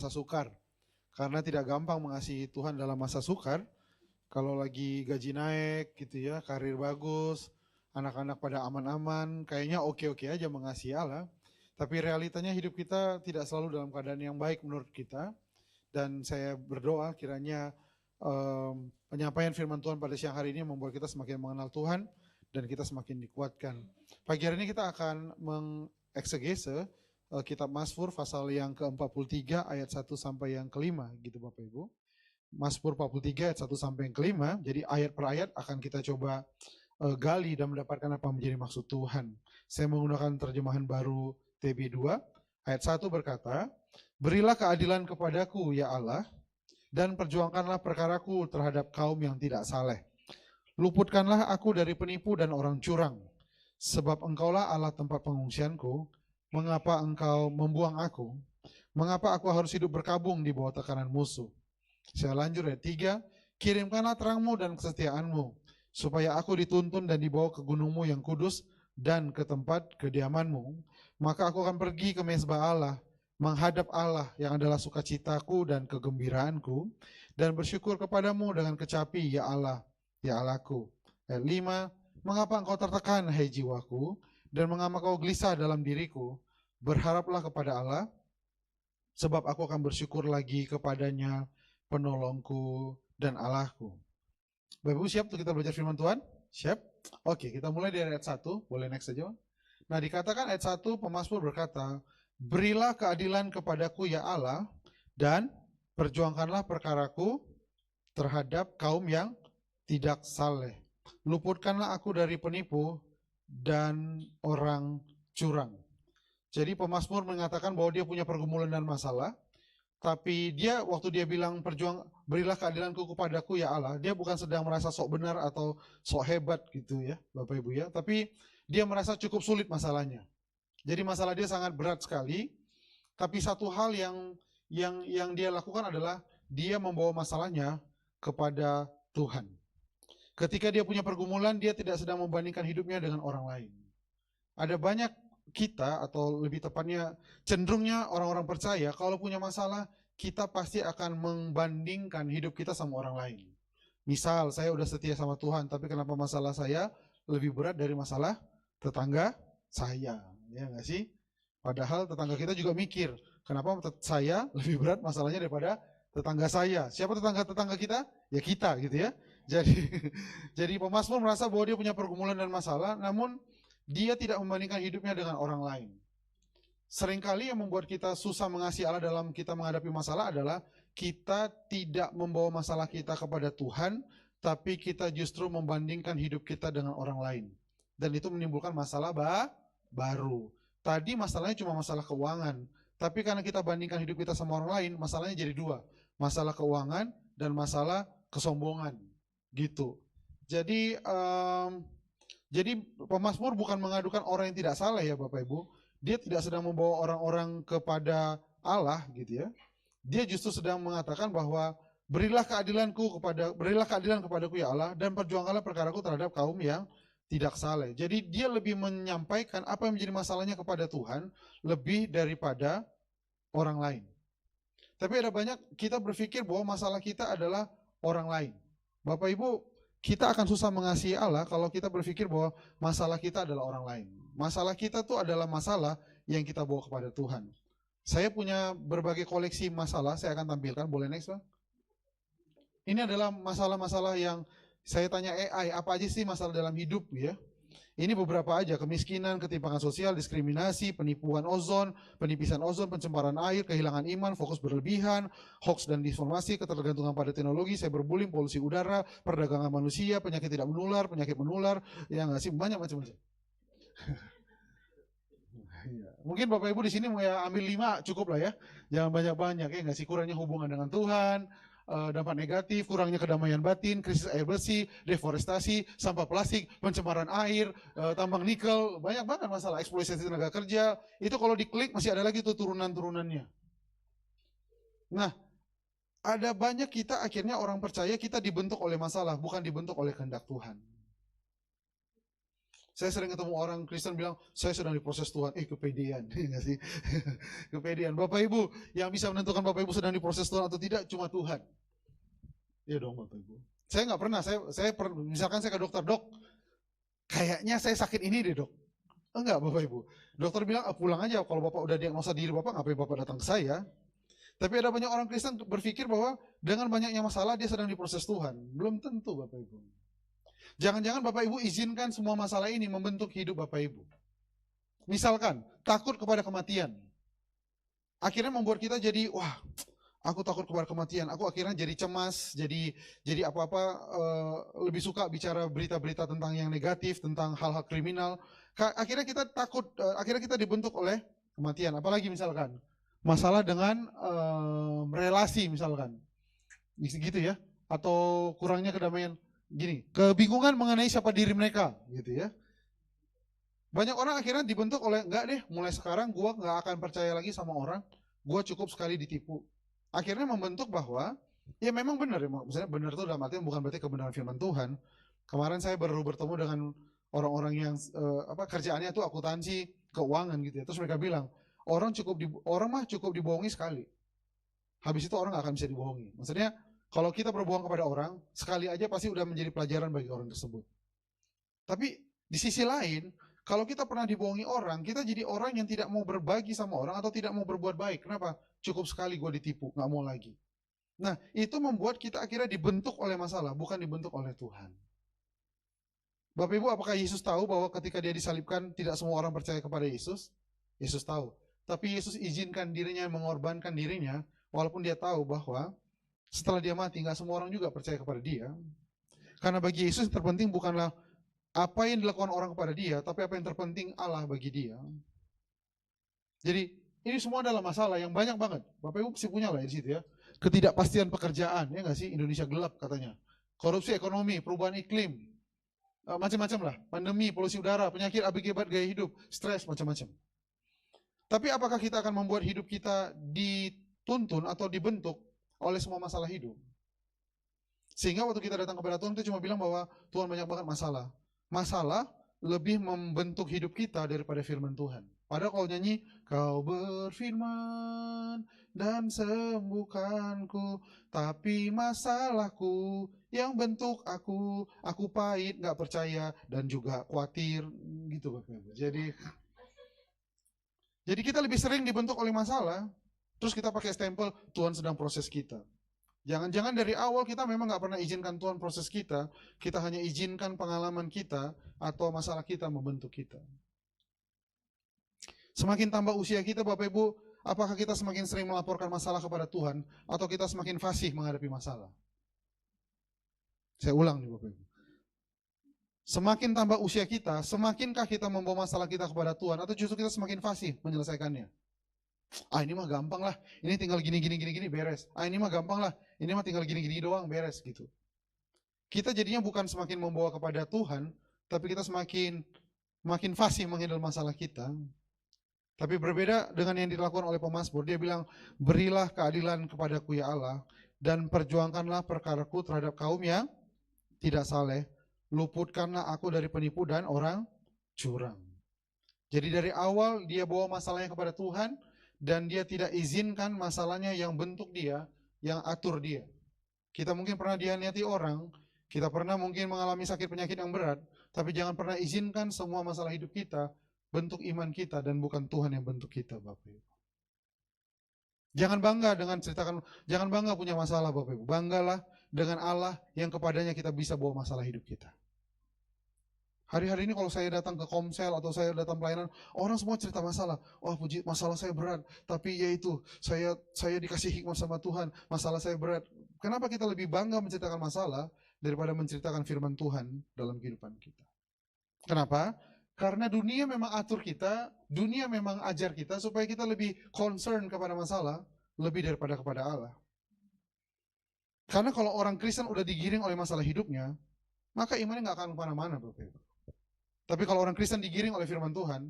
masa sukar. Karena tidak gampang mengasihi Tuhan dalam masa sukar. Kalau lagi gaji naik gitu ya, karir bagus, anak-anak pada aman-aman, kayaknya oke-oke aja mengasihi Allah. Tapi realitanya hidup kita tidak selalu dalam keadaan yang baik menurut kita. Dan saya berdoa kiranya penyampaian firman Tuhan pada siang hari ini membuat kita semakin mengenal Tuhan dan kita semakin dikuatkan. Pagi hari ini kita akan mengeksegese kitab Mazmur pasal yang ke-43 ayat 1 sampai yang ke-5 gitu Bapak Ibu. Mazmur 43 ayat 1 sampai yang ke-5. Jadi ayat per ayat akan kita coba gali dan mendapatkan apa menjadi maksud Tuhan. Saya menggunakan terjemahan baru TB2. Ayat 1 berkata, "Berilah keadilan kepadaku ya Allah, dan perjuangkanlah perkaraku terhadap kaum yang tidak saleh. Luputkanlah aku dari penipu dan orang curang, sebab engkaulah Allah tempat pengungsianku. Mengapa engkau membuang aku? Mengapa aku harus hidup berkabung di bawah tekanan musuh?" Saya lanjut ayat 3, "Kirimkanlah terangmu dan kesetiaanmu, supaya aku dituntun dan dibawa ke gunungmu yang kudus dan ke tempat kediamanmu. Maka aku akan pergi ke mezbah Allah, menghadap Allah yang adalah sukacitaku dan kegembiraanku, dan bersyukur kepadamu dengan kecapi, ya Allah, ya Allahku." Ayat 5, "Mengapa engkau tertekan, hai jiwaku, dan mengapa kau gelisah dalam diriku? Berharaplah kepada Allah, sebab aku akan bersyukur lagi kepadanya, penolongku dan Allahku." Bapak Ibu siap untuk kita belajar firman Tuhan? Siap? Oke, kita mulai dari ayat 1. Boleh next saja. Nah, dikatakan ayat 1, pemazmur berkata, "Berilah keadilan kepadaku ya Allah, dan perjuangkanlah perkaraku terhadap kaum yang tidak saleh. Luputkanlah aku dari penipu dan orang curang." Jadi pemazmur mengatakan bahwa dia punya pergumulan dan masalah. Tapi dia waktu dia bilang berilah keadilanku kepadaku ya Allah, dia bukan sedang merasa sok benar atau sok hebat gitu ya Bapak Ibu ya. Tapi dia merasa cukup sulit masalahnya. Jadi masalah dia sangat berat sekali. Tapi satu hal yang dia lakukan adalah dia membawa masalahnya kepada Tuhan. Ketika dia punya pergumulan, dia tidak sedang membandingkan hidupnya dengan orang lain. Ada banyak kita, atau lebih tepatnya cenderungnya orang-orang percaya, kalau punya masalah, kita pasti akan membandingkan hidup kita sama orang lain. Misal, saya udah setia sama Tuhan, tapi kenapa masalah saya lebih berat dari masalah tetangga saya? Ya nggak sih? Padahal tetangga kita juga mikir, kenapa saya lebih berat masalahnya daripada tetangga saya? Siapa tetangga-tetangga kita? Ya kita gitu ya. Jadi pemazmur merasa bahwa dia punya pergumulan dan masalah, namun dia tidak membandingkan hidupnya dengan orang lain. Seringkali yang membuat kita susah mengasihi Allah dalam kita menghadapi masalah adalah kita tidak membawa masalah kita kepada Tuhan, tapi kita justru membandingkan hidup kita dengan orang lain. Dan itu menimbulkan masalah baru. Tadi masalahnya cuma masalah keuangan, tapi karena kita bandingkan hidup kita sama orang lain, masalahnya jadi dua. Masalah keuangan dan masalah kesombongan. Gitu. Jadi pemazmur bukan mengadukan orang yang tidak salah ya Bapak Ibu. Dia tidak sedang membawa orang-orang kepada Allah gitu ya. Dia justru sedang mengatakan bahwa berilah keadilan kepadaku ya Allah, dan perjuangkanlah perkaraku terhadap kaum yang tidak saleh. Jadi dia lebih menyampaikan apa yang menjadi masalahnya kepada Tuhan lebih daripada orang lain. Tapi ada banyak kita berpikir bahwa masalah kita adalah orang lain. Bapak Ibu, kita akan susah mengasihi Allah kalau kita berpikir bahwa masalah kita adalah orang lain. Masalah kita tuh adalah masalah yang kita bawa kepada Tuhan. Saya punya berbagai koleksi masalah, saya akan tampilkan. Boleh next, Bang? Ini adalah masalah-masalah yang saya tanya AI, apa aja sih masalah dalam hidup ya? Ini beberapa aja: kemiskinan, ketimpangan sosial, diskriminasi, penipuan ozon, penipisan ozon, pencemaran air, kehilangan iman, fokus berlebihan, hoax dan disinformasi, ketergantungan pada teknologi, cyberbullying, polusi udara, perdagangan manusia, penyakit tidak menular, penyakit menular, ya nggak sih, banyak macam-macam. Mungkin Bapak Ibu di sini mau ya ambil 5 cukup lah ya, jangan banyak-banyak ya nggak sih. Kurangnya hubungan dengan Tuhan, dampak negatif, kurangnya kedamaian batin, krisis air bersih, deforestasi, sampah plastik, pencemaran air, tambang nikel, banyak banget masalah, eksploitasi tenaga kerja. Itu kalau diklik masih ada lagi tuh turunan-turunannya. Nah, ada banyak kita akhirnya orang percaya kita dibentuk oleh masalah, bukan dibentuk oleh kehendak Tuhan. Saya sering ketemu orang Kristen bilang, saya sedang diproses Tuhan. Kepedean, enggak sih? Kepedean. Bapak Ibu, yang bisa menentukan Bapak Ibu sedang diproses Tuhan atau tidak, cuma Tuhan. Iya dong Bapak Ibu. Saya nggak pernah, misalkan saya ke dokter, dok, kayaknya saya sakit ini deh dok. Enggak Bapak Ibu. Dokter bilang, pulang aja, kalau Bapak udah diagnosa diri Bapak, ngapain Bapak datang ke saya? Tapi ada banyak orang Kristen berpikir bahwa dengan banyaknya masalah dia sedang diproses Tuhan. Belum tentu Bapak Ibu. Jangan-jangan Bapak Ibu izinkan semua masalah ini membentuk hidup Bapak Ibu. Misalkan, takut kepada kematian. Akhirnya membuat kita jadi, wah, aku takut kepada kematian. Aku akhirnya jadi cemas, jadi apa-apa lebih suka bicara berita-berita tentang yang negatif, tentang hal-hal kriminal. Akhirnya kita takut, akhirnya kita dibentuk oleh kematian. Apalagi misalkan, masalah dengan relasi misalkan. Gitu ya. Atau kurangnya kedamaian. Gini, kebingungan mengenai siapa diri mereka, gitu ya. Banyak orang akhirnya dibentuk oleh, enggak deh, mulai sekarang gue nggak akan percaya lagi sama orang, gue cukup sekali ditipu. Akhirnya membentuk bahwa, ya memang benar ya, misalnya benar itu dalam artinya bukan berarti kebenaran firman Tuhan. Kemarin saya baru bertemu dengan orang-orang yang kerjaannya itu akuntansi keuangan gitu ya, terus mereka bilang, orang mah cukup dibohongi sekali, habis itu orang nggak akan bisa dibohongi. Maksudnya, kalau kita berbohong kepada orang, sekali aja pasti udah menjadi pelajaran bagi orang tersebut. Tapi di sisi lain, kalau kita pernah dibohongi orang, kita jadi orang yang tidak mau berbagi sama orang atau tidak mau berbuat baik. Kenapa? Cukup sekali gue ditipu, nggak mau lagi. Nah, itu membuat kita akhirnya dibentuk oleh masalah, bukan dibentuk oleh Tuhan. Bapak Ibu, apakah Yesus tahu bahwa ketika dia disalibkan, tidak semua orang percaya kepada Yesus? Yesus tahu. Tapi Yesus izinkan dirinya mengorbankan dirinya, walaupun dia tahu bahwa setelah dia mati, nggak semua orang juga percaya kepada dia. Karena bagi Yesus yang terpenting bukanlah apa yang dilakukan orang kepada dia, tapi apa yang terpenting Allah bagi dia. Jadi ini semua adalah masalah yang banyak banget. Bapak Ibu pasti punya lah di situ ya. Ketidakpastian pekerjaan, ya nggak sih? Indonesia gelap katanya. Korupsi ekonomi, perubahan iklim, macam-macam lah. Pandemi, polusi udara, penyakit akibat gaya hidup, stres, macam-macam. Tapi apakah kita akan membuat hidup kita dituntun atau dibentuk oleh semua masalah hidup? Sehingga waktu kita datang kepada Tuhan, kita cuma bilang bahwa Tuhan banyak banget masalah. Masalah lebih membentuk hidup kita daripada firman Tuhan. Padahal kalau nyanyi, kau berfirman dan sembuhkanku, tapi masalahku yang bentuk aku pahit, gak percaya, dan juga khawatir, gitu Bapak Ibu. Jadi kita lebih sering dibentuk oleh masalah, terus kita pakai stempel, Tuhan sedang proses kita. Jangan-jangan dari awal kita memang nggak pernah izinkan Tuhan proses kita hanya izinkan pengalaman kita atau masalah kita membentuk kita. Semakin tambah usia kita Bapak Ibu, apakah kita semakin sering melaporkan masalah kepada Tuhan atau kita semakin fasih menghadapi masalah? Saya ulang nih Bapak Ibu. Semakin tambah usia kita, semakinkah kita membawa masalah kita kepada Tuhan atau justru kita semakin fasih menyelesaikannya? Ini mah gampang lah, ini tinggal gini beres. Ini mah gampang lah, ini mah tinggal gini doang beres gitu. Kita jadinya bukan semakin membawa kepada Tuhan, tapi kita makin fasih menghandle masalah kita. Tapi berbeda dengan yang dilakukan oleh pemazmur, dia bilang, berilah keadilan kepadaku ya Allah, dan perjuangkanlah perkaraku terhadap kaum yang tidak saleh, luputkanlah aku dari penipu dan orang curang. Jadi dari awal dia bawa masalahnya kepada Tuhan, dan dia tidak izinkan masalahnya yang bentuk dia, yang atur dia. Kita mungkin pernah dianiati orang, kita pernah mungkin mengalami sakit penyakit yang berat, tapi jangan pernah izinkan semua masalah hidup kita bentuk iman kita dan bukan Tuhan yang bentuk kita, Bapak Ibu. Jangan bangga punya masalah Bapak Ibu. Banggalah dengan Allah yang kepadanya kita bisa bawa masalah hidup kita. Hari-hari ini kalau saya datang ke komsel atau saya datang pelayanan, orang semua cerita masalah. Puji, masalah saya berat, tapi ya itu, saya dikasih hikmat sama Tuhan, masalah saya berat. Kenapa kita lebih bangga menceritakan masalah daripada menceritakan firman Tuhan dalam kehidupan kita? Kenapa? Karena dunia memang atur kita, dunia memang ajar kita supaya kita lebih concern kepada masalah, lebih daripada kepada Allah. Karena kalau orang Kristen udah digiring oleh masalah hidupnya, maka imannya gak akan kemana-mana Bapak Ibu. Tapi kalau orang Kristen digiring oleh firman Tuhan,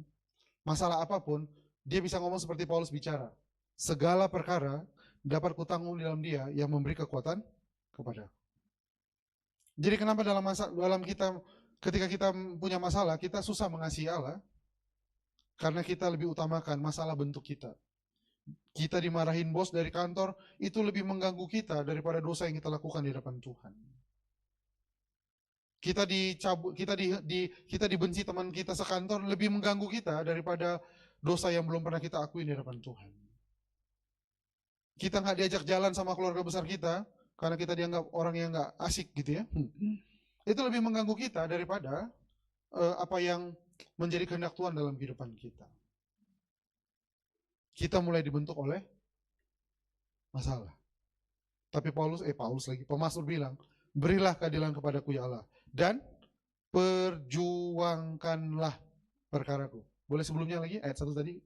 masalah apapun, dia bisa ngomong seperti Paulus bicara. Segala perkara dapat kutanggung di dalam dia yang memberi kekuatan kepada. Jadi kenapa dalam kita ketika kita punya masalah, kita susah mengasihi Allah, karena kita lebih utamakan masalah bentuk kita. Kita dimarahin bos dari kantor, itu lebih mengganggu kita daripada dosa yang kita lakukan di depan Tuhan. Kita dicabut, kita dibenci teman kita sekantor, lebih mengganggu kita daripada dosa yang belum pernah kita akui di depan Tuhan. Kita nggak diajak jalan sama keluarga besar kita, karena kita dianggap orang yang nggak asik gitu ya. Itu lebih mengganggu kita daripada apa yang menjadi kehendak Tuhan dalam kehidupan kita. Kita mulai dibentuk oleh masalah. Tapi Pemasmur bilang, berilah keadilan kepadaku ya Allah, dan perjuangkanlah perkaraku. Boleh sebelumnya lagi, ayat 1 tadi.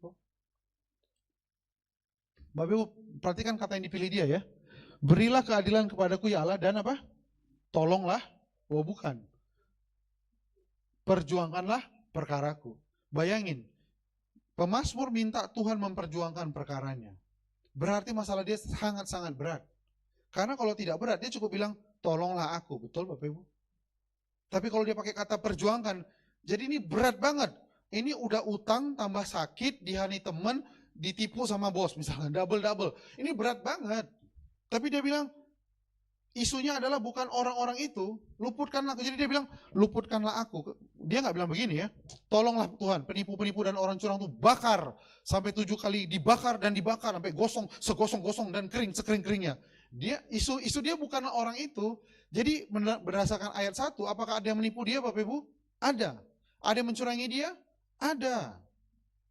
Bapak Ibu, perhatikan kata yang dipilih dia ya. Berilah keadilan kepadaku ya Allah, dan apa? Tolonglah, bukan. Perjuangkanlah perkaraku. Bayangin, Pemasmur minta Tuhan memperjuangkan perkaranya. Berarti masalah dia sangat-sangat berat. Karena kalau tidak berat, dia cukup bilang, tolonglah aku. Betul Bapak Ibu? Tapi kalau dia pakai kata perjuangkan, jadi ini berat banget. Ini udah utang, tambah sakit, dihani teman, ditipu sama bos misalnya, double-double. Ini berat banget. Tapi dia bilang, isunya adalah bukan orang-orang itu, luputkanlah aku. Jadi dia bilang, luputkanlah aku. Dia nggak bilang begini ya, tolonglah Tuhan, penipu-penipu dan orang curang itu bakar. Sampai 7 kali dibakar dan dibakar, sampai gosong, segosong-gosong dan kering, sekering-keringnya. Isu dia bukanlah orang itu. Jadi berdasarkan ayat 1, apakah ada yang menipu dia Bapak Ibu? Ada. Ada yang mencurangi dia? Ada.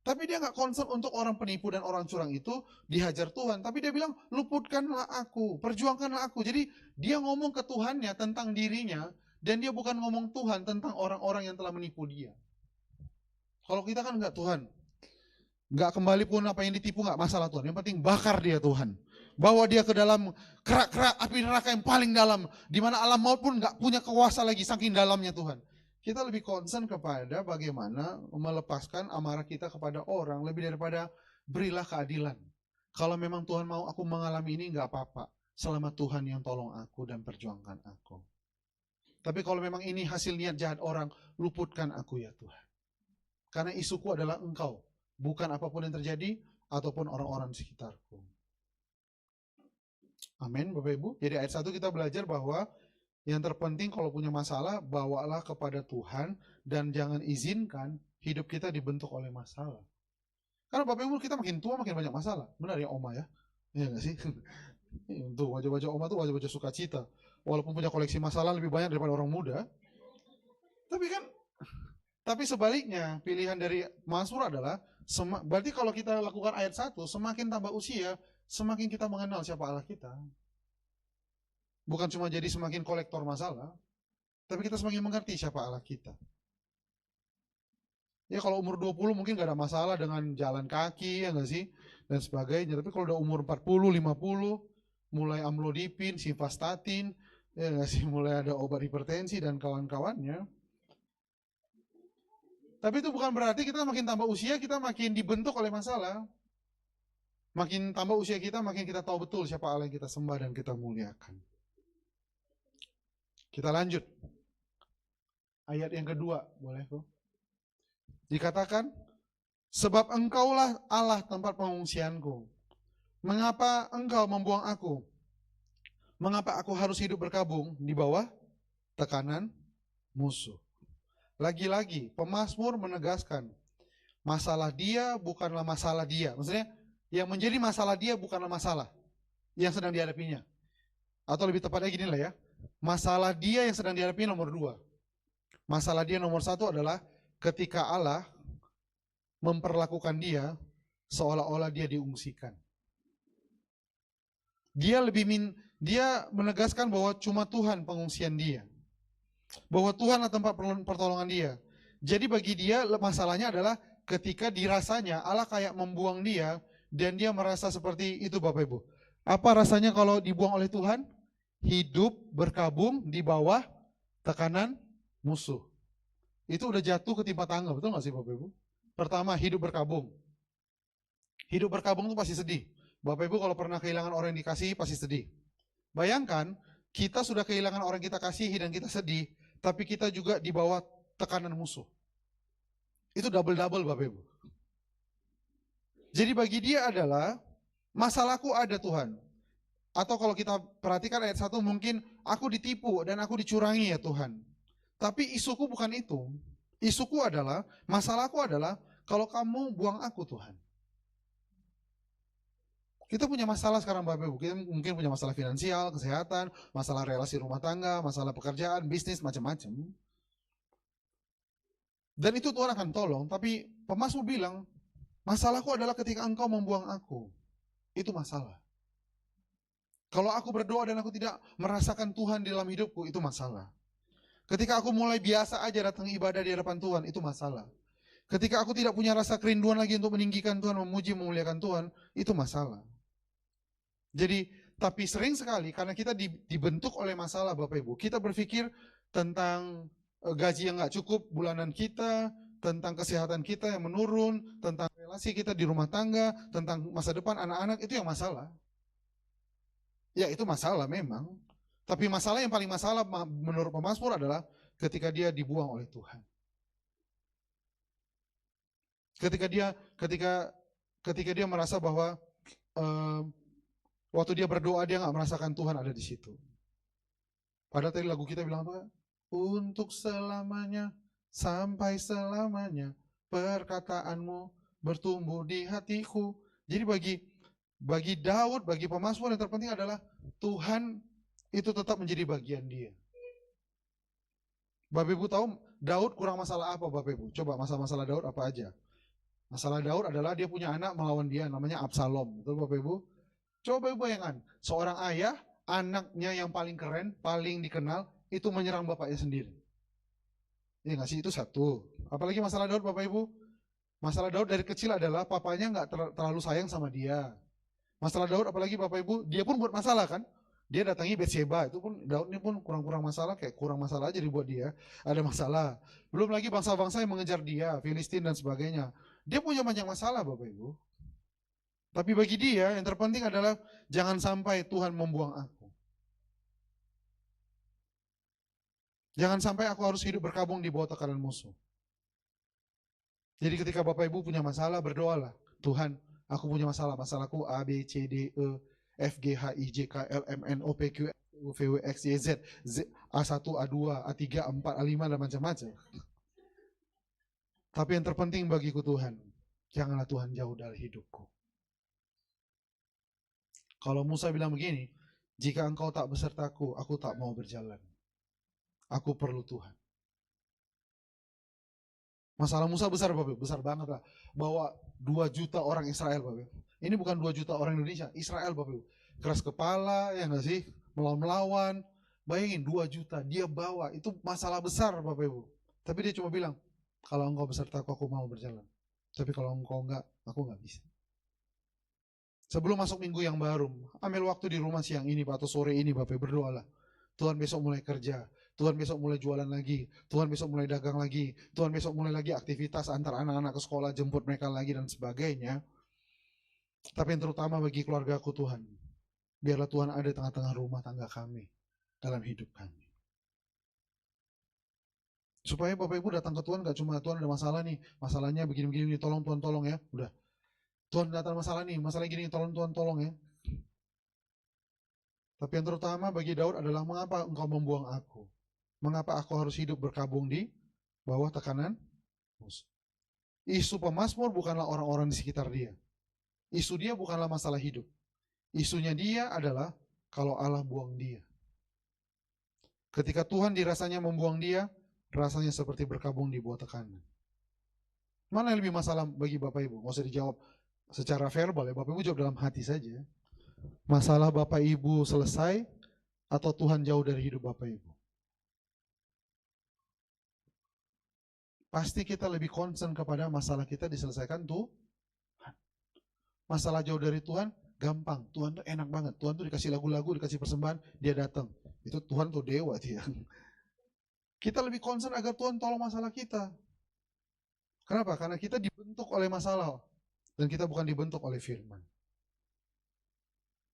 Tapi dia nggak concern untuk orang penipu dan orang curang itu dihajar Tuhan. Tapi dia bilang, luputkanlah aku, perjuangkanlah aku. Jadi dia ngomong ke Tuhannya tentang dirinya, dan dia bukan ngomong Tuhan tentang orang-orang yang telah menipu dia. Kalau kita kan nggak, Tuhan, nggak kembali pun apa yang ditipu nggak masalah Tuhan. Yang penting bakar dia Tuhan. Bawa dia ke dalam kerak-kerak api neraka yang paling dalam, di mana alam maut pun nggak punya kuasa lagi saking dalamnya Tuhan. Kita lebih concern kepada bagaimana melepaskan amarah kita kepada orang lebih daripada berilah keadilan. Kalau memang Tuhan mau aku mengalami ini nggak apa-apa, selama Tuhan yang tolong aku dan perjuangkan aku. Tapi kalau memang ini hasil niat jahat orang, luputkan aku ya Tuhan. Karena isuku adalah Engkau, bukan apapun yang terjadi ataupun orang-orang di sekitarku. Amin Bapak Ibu. Jadi ayat 1 kita belajar bahwa yang terpenting kalau punya masalah, bawalah kepada Tuhan dan jangan izinkan hidup kita dibentuk oleh masalah. Karena Bapak Ibu kita makin tua makin banyak masalah. Benar ya Oma ya? Iya gak sih? Tuh wajah-wajah Oma tuh wajah-wajah sukacita. Walaupun punya koleksi masalah lebih banyak daripada orang muda. Tapi sebaliknya pilihan dari Mazmur adalah berarti kalau kita lakukan ayat 1, semakin tambah usia, semakin kita mengenal siapa Allah kita. Bukan cuma jadi semakin kolektor masalah, tapi kita semakin mengerti siapa Allah kita. Ya kalau umur 20 mungkin gak ada masalah dengan jalan kaki, ya gak sih? Dan sebagainya. Tapi kalau udah umur 40, 50, mulai amlodipin, simvastatin, ya gak sih? Mulai ada obat hipertensi dan kawan-kawannya. Tapi itu bukan berarti kita makin tambah usia, kita makin dibentuk oleh masalah. Makin tambah usia kita, makin kita tahu betul siapa Allah yang kita sembah dan kita muliakan. Kita lanjut. Ayat yang kedua, boleh kok? Dikatakan, sebab Engkaulah Allah tempat pengungsianku. Mengapa Engkau membuang aku? Mengapa aku harus hidup berkabung di bawah tekanan musuh? Lagi-lagi, Pemasmur menegaskan, masalah dia bukanlah masalah dia. Maksudnya, yang menjadi masalah dia bukanlah masalah yang sedang dihadapinya. Atau lebih tepatnya gini lah ya, masalah dia yang sedang dihadapi nomor 2. Masalah dia nomor 1 adalah ketika Allah memperlakukan dia seolah-olah dia diungsikan. Dia menegaskan bahwa cuma Tuhan pengungsian dia. Bahwa Tuhanlah tempat pertolongan dia. Jadi bagi dia masalahnya adalah ketika dirasanya Allah kayak membuang dia dan dia merasa seperti itu Bapak Ibu. Apa rasanya kalau dibuang oleh Tuhan? Hidup berkabung di bawah tekanan musuh. Itu udah jatuh ketimpa tangga, betul gak sih Bapak Ibu? Pertama, hidup berkabung. Hidup berkabung itu pasti sedih. Bapak Ibu kalau pernah kehilangan orang yang dikasihi pasti sedih. Bayangkan, kita sudah kehilangan orang kita kasihi dan kita sedih, tapi kita juga di bawah tekanan musuh. Itu double-double Bapak Ibu. Jadi bagi dia adalah, masalahku ada Tuhan. Atau kalau kita perhatikan ayat 1 mungkin, aku ditipu dan aku dicurangi ya Tuhan. Tapi isuku bukan itu. Isuku adalah, masalahku adalah, kalau kamu buang aku Tuhan. Kita punya masalah sekarang Bapak Ibu, kita mungkin punya masalah finansial, kesehatan, masalah relasi rumah tangga, masalah pekerjaan, bisnis, macam-macam. Dan itu Tuhan akan tolong, tapi pemazmur bilang, masalahku adalah ketika engkau membuang aku. Itu masalah. Kalau aku berdoa dan aku tidak merasakan Tuhan di dalam hidupku, itu masalah. Ketika aku mulai biasa aja datang ibadah di hadapan Tuhan, itu masalah. Ketika aku tidak punya rasa kerinduan lagi untuk meninggikan Tuhan, memuji, memuliakan Tuhan, itu masalah. Jadi, tapi sering sekali karena kita dibentuk oleh masalah Bapak Ibu, kita berpikir tentang gaji yang gak cukup bulanan kita, tentang kesehatan kita yang menurun, tentang relasi kita di rumah tangga, tentang masa depan anak-anak, itu yang masalah. Ya itu masalah memang. Tapi masalah yang paling masalah menurut pemazmur adalah ketika dia dibuang oleh Tuhan. Ketika dia merasa bahwa waktu dia berdoa dia nggak merasakan Tuhan ada di situ. Padahal tadi lagu kita bilang apa? Untuk selamanya, sampai selamanya, perkataanmu bertumbuh di hatiku. Jadi bagi Daud, bagi pemazmur yang terpenting adalah Tuhan itu tetap menjadi bagian dia. Bapak Ibu tahu Daud kurang masalah apa Bapak Ibu? Coba masalah Daud apa aja? Masalah Daud adalah dia punya anak melawan dia namanya Absalom. Betul Bapak Ibu? Coba Ibu bayangkan, seorang ayah, anaknya yang paling keren, paling dikenal, itu menyerang bapaknya sendiri. Ya nggak sih? Itu satu. Apalagi masalah Daud Bapak Ibu? Masalah Daud dari kecil adalah papanya nggak terlalu sayang sama dia. Masalah Daud apalagi Bapak Ibu, dia pun buat masalah kan? Dia datangi Betsheba, itu pun Daud ini pun kurang-kurang masalah, kayak kurang masalah aja dibuat dia. Ada masalah. Belum lagi bangsa-bangsa yang mengejar dia, Filistin dan sebagainya. Dia punya banyak masalah Bapak Ibu. Tapi bagi dia yang terpenting adalah jangan sampai Tuhan membuang aku. Jangan sampai aku harus hidup berkabung di bawah tekanan musuh. Jadi ketika Bapak Ibu punya masalah, berdoalah. Tuhan, aku punya masalah. Masalahku A, B, C, D, E, F, G, H, I, J, K, L, M, N, O, P, Q, R, S, V, W, X, Y, Z, A1, A2, A3, A4, A5, dan macam-macam. Tapi yang terpenting bagiku Tuhan, janganlah Tuhan jauh dari hidupku. Kalau Musa bilang begini, jika engkau tak besertaku, aku tak mau berjalan. Aku perlu Tuhan. Masalah Musa besar Bapak, besar banget lah. Bawa 2 juta orang Israel Bapak. Ini bukan 2 juta orang Indonesia, Israel Bapak. Keras kepala, ya nggak sih? Melawan-melawan. Bayangin 2 juta dia bawa, itu masalah besar Bapak Ibu. Tapi dia cuma bilang, kalau engkau besertaku aku mau berjalan. Tapi kalau engkau enggak, aku nggak bisa. Sebelum masuk minggu yang baru, ambil waktu di rumah siang ini atau sore ini Bapak berdoalah. Tuhan besok mulai kerja, Tuhan besok mulai jualan lagi, Tuhan besok mulai dagang lagi, Tuhan besok mulai lagi aktivitas antar anak-anak ke sekolah, jemput mereka lagi dan sebagainya. Tapi yang terutama bagi keluargaku Tuhan, biarlah Tuhan ada di tengah-tengah rumah tangga kami, dalam hidup kami. Supaya Bapak Ibu datang ke Tuhan gak cuma Tuhan ada masalah nih, masalahnya begini-begini, tolong Tuhan tolong ya, udah. Tuhan datang masalah nih, masalah gini, tolong Tuhan tolong ya. Tapi yang terutama bagi Daud adalah mengapa engkau membuang aku? Mengapa aku harus hidup berkabung di bawah tekanan musuh? Isu pemazmur bukanlah orang-orang di sekitar dia. Isu dia bukanlah masalah hidup. Isunya dia adalah kalau Allah buang dia. Ketika Tuhan dirasanya membuang dia, rasanya seperti berkabung di bawah tekanan. Mana yang lebih masalah bagi Bapak Ibu? Nggak usah dijawab secara verbal ya, Bapak Ibu jawab dalam hati saja. Masalah Bapak Ibu selesai atau Tuhan jauh dari hidup Bapak Ibu? Pasti kita lebih concern kepada masalah kita diselesaikan tuh. Masalah jauh dari Tuhan gampang, Tuhan tuh enak banget. Tuhan tuh dikasih lagu-lagu, dikasih persembahan, dia datang. Itu Tuhan tuh dewa dia. Kita lebih concern agar Tuhan tolong masalah kita. Kenapa? Karena kita dibentuk oleh masalah dan kita bukan dibentuk oleh firman.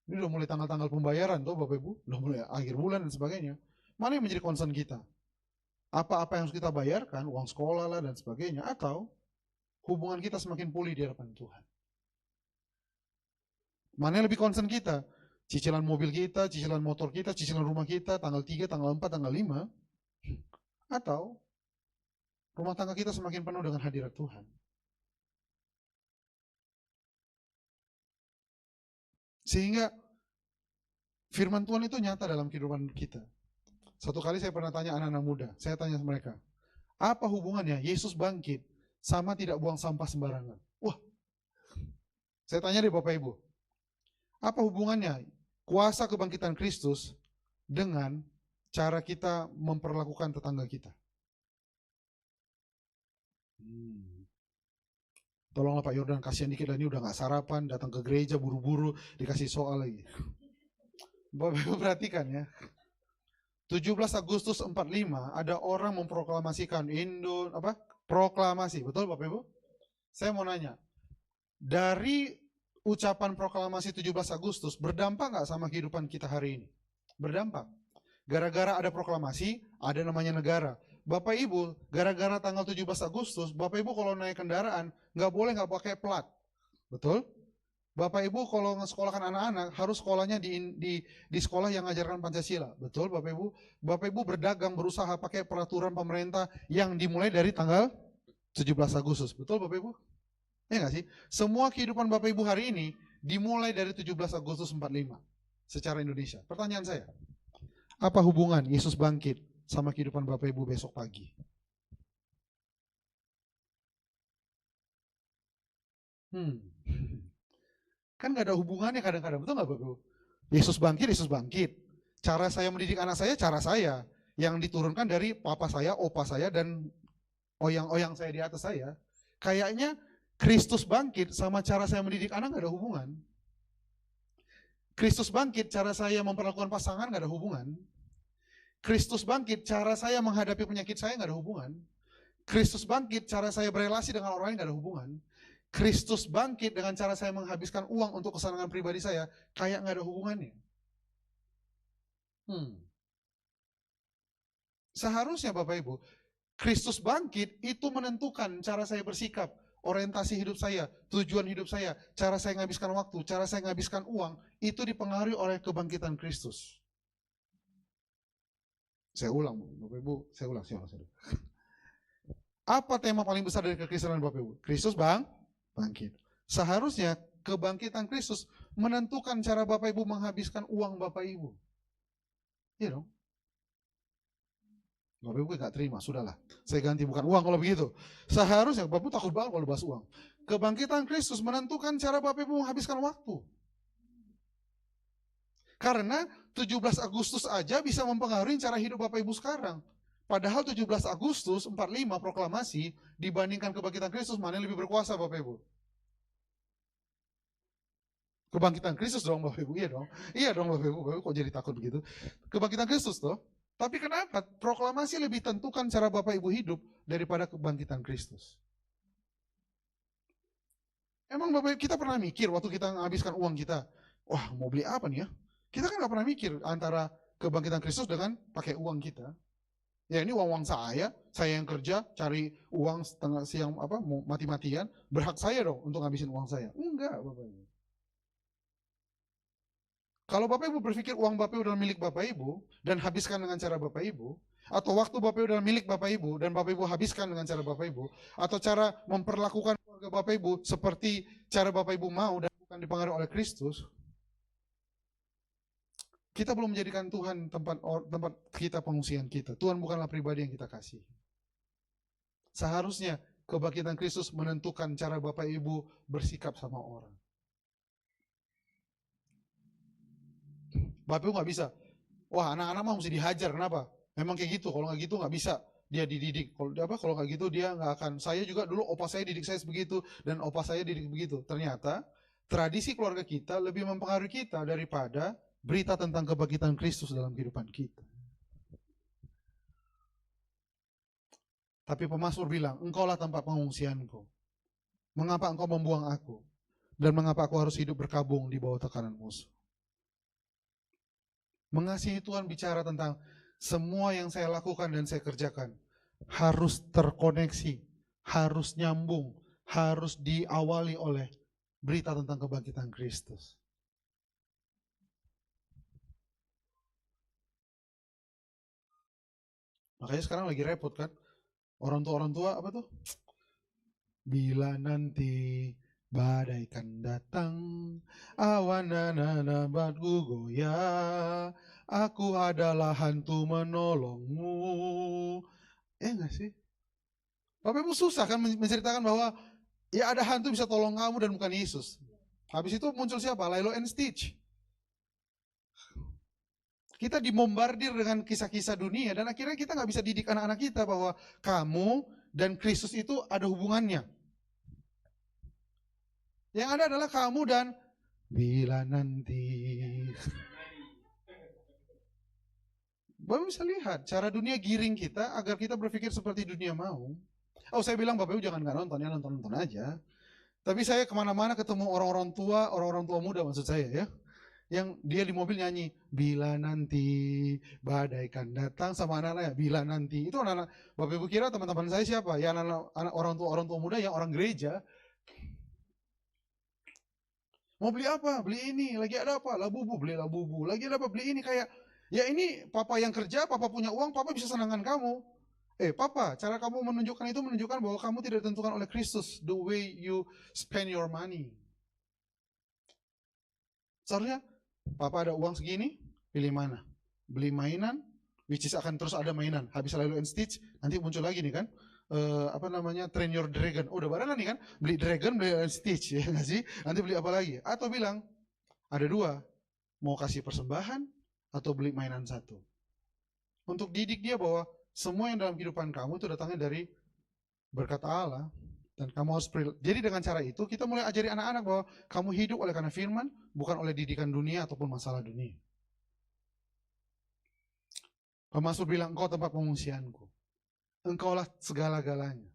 Ini udah mulai tanggal-tanggal pembayaran tuh Bapak Ibu, udah mulai akhir bulan dan sebagainya. Mana yang menjadi concern kita? Apa-apa yang harus kita bayarkan, uang sekolah lah dan sebagainya, atau hubungan kita semakin pulih di hadapan Tuhan. Mana yang lebih concern kita? Cicilan mobil kita, cicilan motor kita, cicilan rumah kita, tanggal 3, tanggal 4, tanggal 5, atau rumah tangga kita semakin penuh dengan hadirat Tuhan. Sehingga firman Tuhan itu nyata dalam kehidupan kita. Satu kali saya pernah tanya anak-anak muda, saya tanya mereka, apa hubungannya Yesus bangkit sama tidak buang sampah sembarangan? Wah, saya tanya deh Bapak Ibu, apa hubungannya kuasa kebangkitan Kristus dengan cara kita memperlakukan tetangga kita? Tolonglah Pak Yordan, kasihan dikit lah, ini udah gak sarapan, datang ke gereja buru-buru, dikasih soal lagi. Bapak Ibu perhatikan ya, 17 Agustus 45 ada orang memproklamasikan proklamasi, betul Bapak Ibu? Saya mau nanya, dari ucapan proklamasi 17 Agustus berdampak nggak sama kehidupan kita hari ini? Berdampak. Gara-gara ada proklamasi, ada namanya negara. Bapak Ibu, gara-gara tanggal 17 Agustus, Bapak Ibu kalau naik kendaraan nggak boleh nggak pakai plat, betul? Bapak Ibu kalau ngesekolahkan anak-anak harus sekolahnya di sekolah yang ngajarkan Pancasila. Betul Bapak Ibu? Bapak Ibu berdagang, berusaha pakai peraturan pemerintah yang dimulai dari tanggal 17 Agustus. Betul Bapak Ibu? Ya nggak sih? Semua kehidupan Bapak Ibu hari ini dimulai dari 17 Agustus 45 secara Indonesia. Pertanyaan saya, apa hubungan Yesus bangkit sama kehidupan Bapak Ibu besok pagi? Kan gak ada hubungannya kadang-kadang, betul gak Bapak Ibu? Yesus bangkit. Cara saya mendidik anak saya, cara saya. Yang diturunkan dari papa saya, opa saya, dan oyang-oyang saya di atas saya. Kayaknya Kristus bangkit sama cara saya mendidik anak gak ada hubungan. Kristus bangkit, cara saya memperlakukan pasangan gak ada hubungan. Kristus bangkit, cara saya menghadapi penyakit saya gak ada hubungan. Kristus bangkit, cara saya berelasi dengan orang lain gak ada hubungan. Kristus bangkit dengan cara saya menghabiskan uang untuk kesenangan pribadi saya, kayak nggak ada hubungannya. Seharusnya Bapak Ibu, Kristus bangkit itu menentukan cara saya bersikap, orientasi hidup saya, tujuan hidup saya, cara saya menghabiskan waktu, cara saya menghabiskan uang, itu dipengaruhi oleh kebangkitan Kristus. Saya ulang, Bapak Ibu, saya ulang. Apa tema paling besar dari kekristenan Bapak Ibu? Kristus bangkit. Seharusnya kebangkitan Kristus menentukan cara Bapak Ibu menghabiskan uang Bapak Ibu. Iya dong. Bapak Ibu gak terima, sudahlah. Saya ganti bukan uang kalau begitu. Seharusnya Bapak Ibu takut banget kalau bahas uang. Kebangkitan Kristus menentukan cara Bapak Ibu menghabiskan waktu. Karena 17 Agustus aja bisa mempengaruhi cara hidup Bapak Ibu sekarang. Padahal 17 Agustus 45 proklamasi dibandingkan kebangkitan Kristus, mana yang lebih berkuasa Bapak Ibu? Kebangkitan Kristus dong Bapak Ibu, iya dong. Iya dong Bapak Ibu, Bapak Ibu kok jadi takut begitu? Kebangkitan Kristus toh. Tapi kenapa proklamasi lebih tentukan cara Bapak Ibu hidup daripada kebangkitan Kristus? Emang Bapak Ibu kita pernah mikir waktu kita menghabiskan uang kita, wah mau beli apa nih ya? Kita kan gak pernah mikir antara kebangkitan Kristus dengan pakai uang kita. Ya ini uang saya yang kerja cari uang setengah siang mati-matian, berhak saya dong untuk ngabisin uang saya. Enggak Bapak Ibu. Kalau Bapak Ibu berpikir uang Bapak Ibu adalah milik Bapak Ibu dan habiskan dengan cara Bapak Ibu, atau waktu Bapak Ibu adalah milik Bapak Ibu dan Bapak Ibu habiskan dengan cara Bapak Ibu, atau cara memperlakukan keluarga Bapak Ibu seperti cara Bapak Ibu mau dan bukan dipengaruhi oleh Kristus, kita belum menjadikan Tuhan tempat kita pengungsian kita. Tuhan bukanlah pribadi yang kita kasih. Seharusnya kebangkitan Kristus menentukan cara Bapak Ibu bersikap sama orang. Bapak Ibu nggak bisa. Wah anak-anak mah mesti dihajar, kenapa? Memang kayak gitu, kalau nggak gitu nggak bisa dia dididik. Kalau nggak gitu dia nggak akan. Saya juga dulu opa saya didik saya begitu dan opa saya didik begitu. Ternyata tradisi keluarga kita lebih mempengaruhi kita daripada berita tentang kebangkitan Kristus dalam kehidupan kita. Tapi pemazmur bilang, engkaulah tempat pengungsianku. Mengapa engkau membuang aku? Dan mengapa aku harus hidup berkabung di bawah tekanan musuh? Mengasihi Tuhan bicara tentang Semua yang saya lakukan dan saya kerjakan harus terkoneksi, harus nyambung, harus diawali oleh berita tentang kebangkitan Kristus. Makanya sekarang lagi repot kan, orang tua apa tuh? Bila nanti badai kan datang, awan batku goyah, aku adalah hantu menolongmu. Enggak sih? Bapak Ibu susah kan menceritakan bahwa ya ada hantu bisa tolong kamu dan bukan Yesus. Habis itu muncul siapa? Lilo and Stitch. Kita dibombardir dengan kisah-kisah dunia dan akhirnya kita nggak bisa didik anak-anak kita bahwa kamu dan Kristus itu ada hubungannya. Yang ada adalah kamu dan bila nanti. Bapak bisa lihat cara dunia giring kita agar kita berpikir seperti dunia mau. Oh, saya bilang Bapak Ibu jangan nggak nonton ya, nonton aja. Tapi saya kemana-mana ketemu orang-orang tua muda maksud saya ya. Yang dia di mobil nyanyi, bila nanti badai kan datang sama anak-anaknya, bila nanti. Itu anak-anak, Bapak Ibu kira teman-teman saya siapa? Ya anak-anak orang tua muda yang orang gereja. Mau beli apa? Beli ini. Lagi ada apa? Labubu, beli labubu. Lagi ada apa? Beli ini. Kayak, ya ini papa yang kerja, papa punya uang, papa bisa senangkan kamu. Papa, cara kamu menunjukkan itu menunjukkan bahwa kamu tidak ditentukan oleh Kristus, the way you spend your money. Seharusnya, papa ada uang segini, pilih mana? Beli mainan, which is akan terus ada mainan. Habis Lilo and Stitch, nanti muncul lagi nih kan, Train Your Dragon. Oh, udah barengan nih kan, beli Dragon, beli Lilo and Stitch, ya nggak sih? Nanti beli apa lagi? Atau bilang, ada dua, mau kasih persembahan, atau beli mainan satu. Untuk didik dia bahwa semua yang dalam kehidupan kamu itu datangnya dari berkat Allah. Dan kamu harus jadi dengan cara itu kita mulai ajari anak-anak bahwa kamu hidup oleh karena firman, bukan oleh didikan dunia ataupun masalah dunia. Pemasmur bilang, engkau tempat pengungsianku. Engkaulah segala-galanya.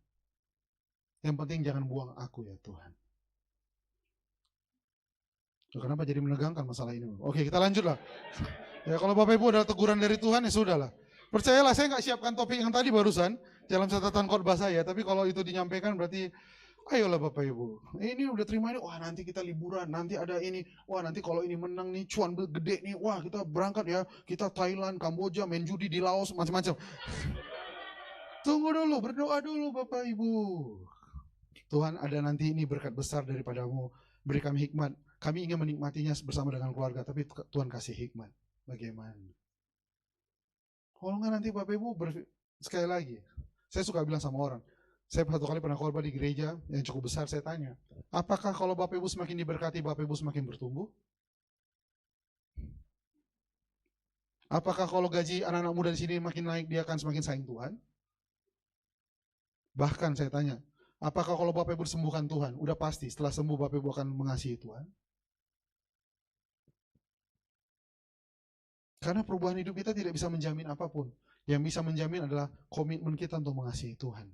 Yang penting jangan buang aku ya Tuhan. Kenapa jadi menegangkan masalah ini? Oke, kita lanjutlah. Ya kalau Bapak Ibu ada teguran dari Tuhan ya sudahlah. Percayalah, saya nggak siapkan topik yang tadi barusan dalam catatan khotbah saya, tapi kalau itu dinyampaikan berarti ayolah Bapak Ibu. Ini udah terima ini, wah nanti kita liburan, nanti ada ini, wah nanti kalau ini menang nih, cuan gede nih, wah kita berangkat ya, kita Thailand, Kamboja, main judi di Laos, macam-macam. Tunggu dulu, berdoa dulu Bapak Ibu. Tuhan ada nanti ini berkat besar daripadamu, beri kami hikmat. Kami ingin menikmatinya bersama dengan keluarga, tapi Tuhan kasih hikmat. Bagaimana? Kalau nggak nanti Bapak Ibu, sekali lagi, saya suka bilang sama orang, saya satu kali pernah khotbah di gereja yang cukup besar, saya tanya, apakah kalau Bapak Ibu semakin diberkati, Bapak Ibu semakin bertumbuh? Apakah kalau gaji anak-anak muda di sini makin naik, dia akan semakin sayang Tuhan? Bahkan saya tanya, apakah kalau Bapak Ibu disembuhkan Tuhan? Udah pasti, setelah sembuh Bapak Ibu akan mengasihi Tuhan? Karena perubahan hidup kita tidak bisa menjamin apapun. Yang bisa menjamin adalah komitmen kita untuk mengasihi Tuhan.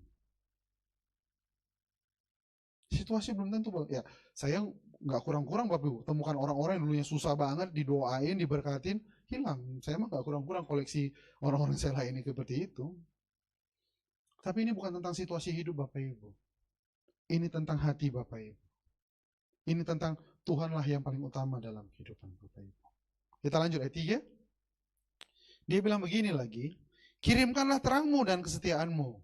Situasi belum tentu, ya saya nggak kurang-kurang Bapak Ibu. Temukan orang-orang yang dulunya susah banget, didoain, diberkatin, hilang. Saya mah nggak kurang-kurang koleksi orang-orang saya lain seperti itu. Tapi ini bukan tentang situasi hidup Bapak Ibu. Ini tentang hati Bapak Ibu. Ini tentang Tuhanlah yang paling utama dalam kehidupan Bapak Ibu. Kita lanjut ayat 3. Dia bilang begini lagi, kirimkanlah terangmu dan kesetiaanmu.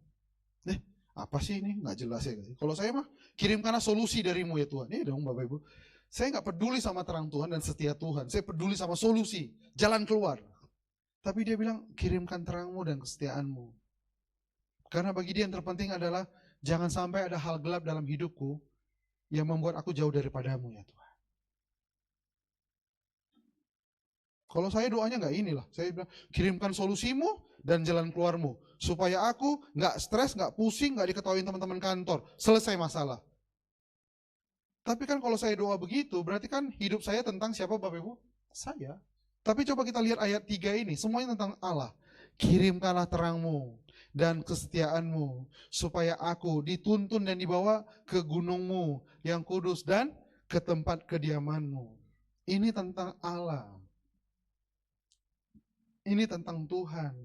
Apa sih ini? Nggak jelas ya. Kalau saya mah, kirimkanlah solusi darimu ya Tuhan. Ini dong Bapak Ibu. Saya nggak peduli sama terang Tuhan dan setia Tuhan. Saya peduli sama solusi, jalan keluar. Tapi dia bilang, kirimkan terangmu dan kesetiaanmu. Karena bagi dia yang terpenting adalah, jangan sampai ada hal gelap dalam hidupku yang membuat aku jauh daripadamu ya Tuhan. Kalau saya doanya nggak inilah, saya bilang kirimkan solusimu dan jalan keluarmu supaya aku nggak stres, nggak pusing, nggak diketawain teman-teman kantor, selesai masalah. Tapi kan kalau saya doa begitu, berarti kan hidup saya tentang siapa Bapak Ibu? Saya. Tapi coba kita lihat ayat 3 ini, semuanya tentang Allah. Kirimkanlah terangmu dan kesetiaanmu supaya aku dituntun dan dibawa ke gunungmu yang kudus dan ke tempat kediamanmu. Ini tentang Allah. Ini tentang Tuhan.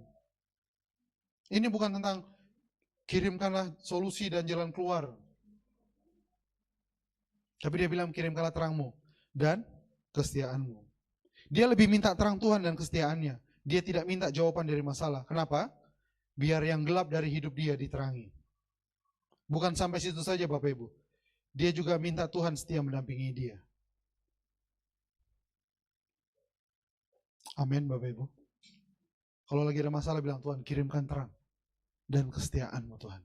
Ini bukan tentang kirimkanlah solusi dan jalan keluar. Tapi dia bilang kirimkanlah terangmu dan kesetiaanmu. Dia lebih minta terang Tuhan dan kesetiaannya. Dia tidak minta jawaban dari masalah. Kenapa? Biar yang gelap dari hidup dia diterangi. Bukan sampai situ saja Bapak Ibu. Dia juga minta Tuhan setia mendampingi dia. Amin Bapak Ibu. Kalau lagi ada masalah bilang Tuhan kirimkan terang dan kesetiaanmu Tuhan.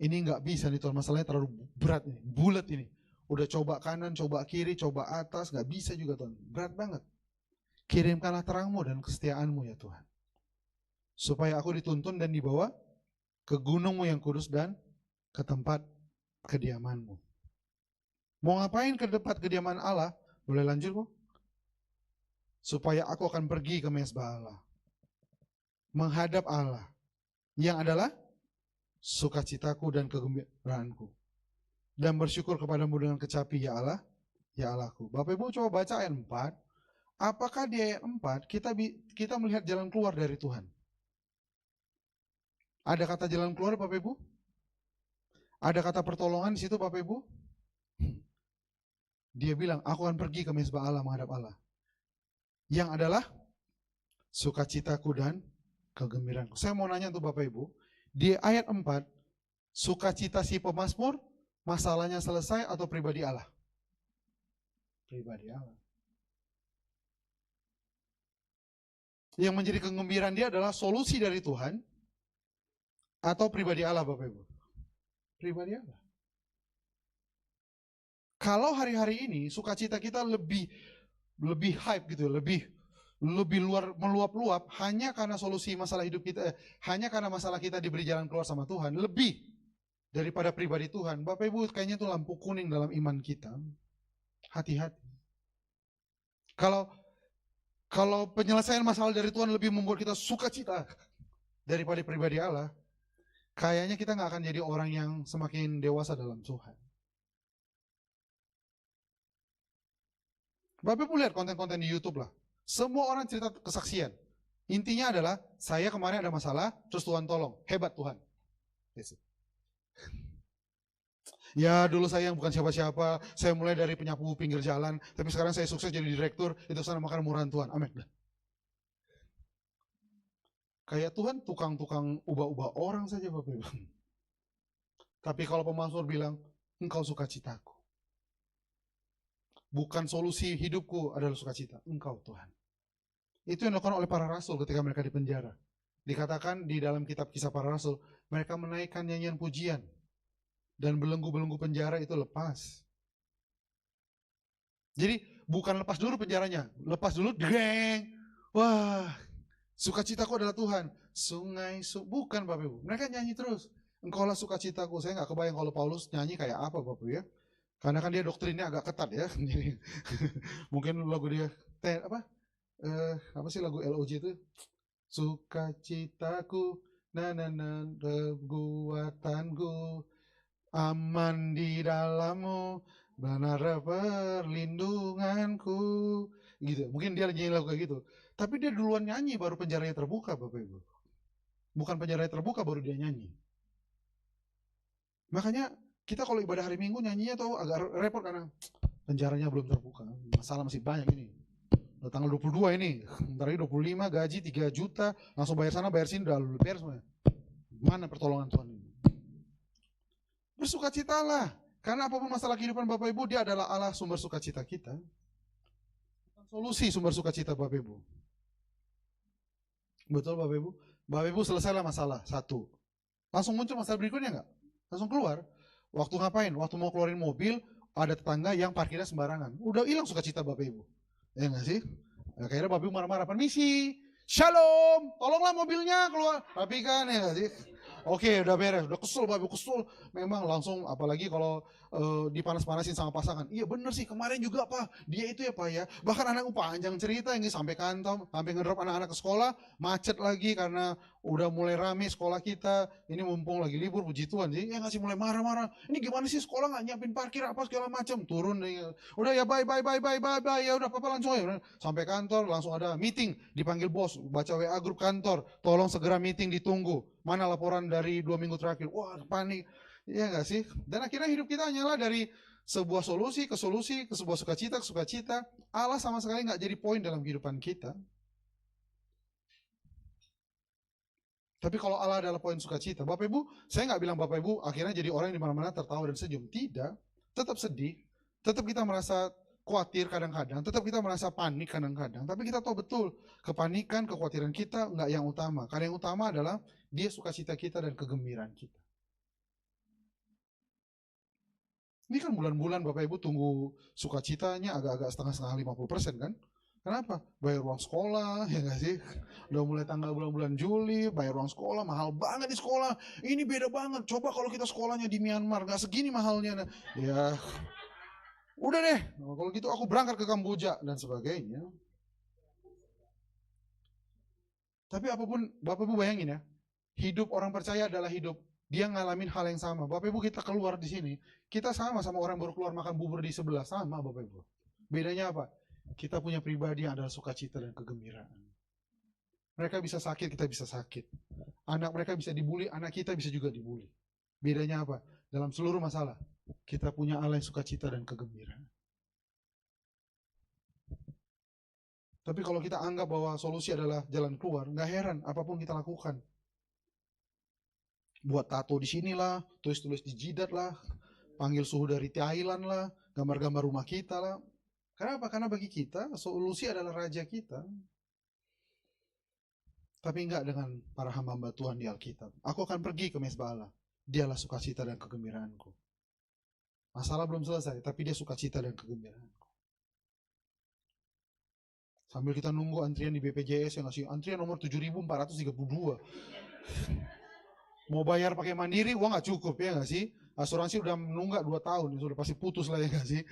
Ini nggak bisa nih Tuhan, masalahnya terlalu berat nih, bulat ini. Udah coba kanan, coba kiri, coba atas, nggak bisa juga Tuhan. Berat banget. Kirimkanlah terangmu dan kesetiaanmu ya Tuhan. Supaya aku dituntun dan dibawa ke gunungmu yang kudus dan ke tempat kediamanmu. Mau ngapain ke tempat kediaman Allah? Boleh lanjut kok? Supaya aku akan pergi ke mezbah Allah. Menghadap Allah. Yang adalah sukacitaku dan kegembiraanku. Dan bersyukur kepadamu dengan kecapi ya Allah, ya Allahku. Bapak Ibu coba baca ayat 4. Apakah di ayat 4 kita melihat jalan keluar dari Tuhan? Ada kata jalan keluar Bapak Ibu? Ada kata pertolongan di situ Bapak Ibu? Dia bilang, aku akan pergi ke mezbah Allah menghadap Allah. Yang adalah sukacitaku dan kegembiraanku. Saya mau nanya untuk Bapak Ibu, di ayat 4, sukacita si pemazmur, masalahnya selesai atau pribadi Allah? Pribadi Allah. Yang menjadi kegembiraan dia adalah solusi dari Tuhan atau pribadi Allah Bapak Ibu? Pribadi Allah. Kalau hari-hari ini sukacita kita lebih hype gitu, lebih meluap-luap hanya karena solusi masalah hidup kita, hanya karena masalah kita diberi jalan keluar sama Tuhan, lebih daripada pribadi Tuhan. Bapak Ibu, kayaknya itu lampu kuning dalam iman kita. Hati-hati. Kalau penyelesaian masalah dari Tuhan lebih membuat kita sukacita daripada pribadi Allah, kayaknya kita nggak akan jadi orang yang semakin dewasa dalam Tuhan. Bapak Ibu lihat konten-konten di YouTube lah. Semua orang cerita kesaksian. Intinya adalah, saya kemarin ada masalah, terus Tuhan tolong. Hebat Tuhan. Ya dulu saya yang bukan siapa-siapa, saya mulai dari penyapu pinggir jalan, tapi sekarang saya sukses jadi direktur, itu sana makan murahan Tuhan. Amin. Kayak Tuhan tukang-tukang ubah-ubah orang saja Bapak Ibu. Tapi kalau pemazmur bilang, engkau sukacitaku. Bukan solusi hidupku adalah sukacita, engkau Tuhan. Itu yang dilakukan oleh para rasul ketika mereka di penjara. Dikatakan di dalam kitab kisah para rasul, mereka menaikkan nyanyian pujian. Dan belenggu-belenggu penjara itu lepas. Jadi bukan lepas dulu penjaranya, lepas dulu geng. Wah, sukacitaku adalah Tuhan. Bukan Bapak Ibu, mereka nyanyi terus. Engkaulah sukacitaku. Saya nggak kebayang kalau Paulus nyanyi kayak apa Bapak Ibu ya. Karena kan dia doktrinnya agak ketat ya. Jadi, mungkin lagu dia apa sih lagu LOJ itu? Sukacitaku, kekuatanku, aman di dalammu, benar perlindunganku. Gitu. Mungkin dia nyanyi lagu kayak gitu. Tapi dia duluan nyanyi baru penjaranya terbuka Bapak Ibu. Bukan penjaranya terbuka baru dia nyanyi. Makanya kita kalau ibadah hari Minggu nyanyinya tuh agak repot karena penjaranya belum terbuka. Masalah masih banyak ini. Udah tanggal 22 ini, ntar lagi 25 gaji 3 juta, langsung bayar sana bayar sini udah bayar semuanya. Mana pertolongan Tuhan ini? Bersukacitalah. Karena apapun masalah kehidupan Bapak Ibu, dia adalah Allah sumber sukacita kita. Solusi sumber sukacita Bapak Ibu. Betul Bapak Ibu? Bapak Ibu selesailah masalah, satu. Langsung muncul masalah berikutnya enggak? Langsung keluar. Waktu ngapain? Waktu mau keluarin mobil, ada tetangga yang parkirnya sembarangan. Udah hilang sukacita Bapak Ibu. Ya enggak sih? Akhirnya Bapak Ibu marah-marah, permisi, shalom, tolonglah mobilnya keluar. Tapi kan ya enggak sih? Oke, udah beres, udah kesel Bapak Ibu, kesel. Memang langsung, apalagi kalau dipanas-panasin sama pasangan. Iya bener sih, kemarin juga Pak, dia itu ya Pak ya. Bahkan anakku panjang cerita, ini sampai kantor, sampai ngedrop anak-anak ke sekolah, macet lagi karena Udah mulai rame sekolah kita, ini mumpung lagi libur, puji Tuhan, jadi ngasih mulai marah-marah. Ini gimana sih sekolah nggak nyiapin parkir apa segala macam, turun. Udah ya bye, ya udah papa langsung ya. Sampai kantor langsung ada meeting, dipanggil bos, baca WA grup kantor, tolong segera meeting ditunggu. Mana laporan dari 2 minggu terakhir? Wah panik, ya nggak sih? Dan akhirnya hidup kita hanyalah dari sebuah solusi, ke sebuah sukacita, ke sukacita. Allah sama sekali nggak jadi poin dalam kehidupan kita. Tapi kalau Allah adalah poin sukacita, Bapak Ibu, saya nggak bilang Bapak Ibu akhirnya jadi orang yang di mana-mana tertawa dan senyum. Tidak, tetap sedih, tetap kita merasa khawatir kadang-kadang, tetap kita merasa panik kadang-kadang. Tapi kita tahu betul, kepanikan, kekhawatiran kita nggak yang utama. Karena yang utama adalah dia sukacita kita dan kegembiraan kita. Ini kan bulan-bulan Bapak Ibu tunggu sukacitanya agak-agak setengah-setengah 50% kan? Kenapa? Bayar uang sekolah, ya nggak sih? Udah mulai tanggal bulan-bulan Juli, bayar uang sekolah, mahal banget di sekolah. Ini beda banget, coba kalau kita sekolahnya di Myanmar, nggak segini mahalnya. Ya, udah deh, kalau gitu aku berangkat ke Kamboja, dan sebagainya. Tapi apapun, Bapak Ibu bayangin ya, hidup orang percaya adalah hidup dia ngalamin hal yang sama. Bapak Ibu kita keluar di sini, kita sama orang baru keluar makan bubur di sebelah, sama Bapak Ibu. Bedanya apa? Kita punya pribadi yang adalah sukacita dan kegembiraan. Mereka bisa sakit, kita bisa sakit. Anak mereka bisa dibully, anak kita bisa juga dibully. Bedanya apa? Dalam seluruh masalah, kita punya Allah yang sukacita dan kegembiraan. Tapi kalau kita anggap bahwa solusi adalah jalan keluar, nggak heran apapun kita lakukan. Buat tato di sinilah, tulis-tulis di jidat lah, panggil suhu dari Thailand lah, gambar-gambar rumah kita lah. Kenapa? Karena bagi kita, solusi adalah raja kita. Tapi enggak dengan para hamba Tuhan di Alkitab. Aku akan pergi ke mezbah Allah. Dialah sukacita dan kegembiraanku. Masalah belum selesai, tapi dia sukacita dan kegembiraanku. Sambil kita nunggu antrian di BPJS yang ngasih antrian nomor 7.432. Mau bayar pakai mandiri, uang nggak cukup ya nggak sih? Asuransi udah menunggak 2 tahun, sudah pasti putus lah ya nggak sih?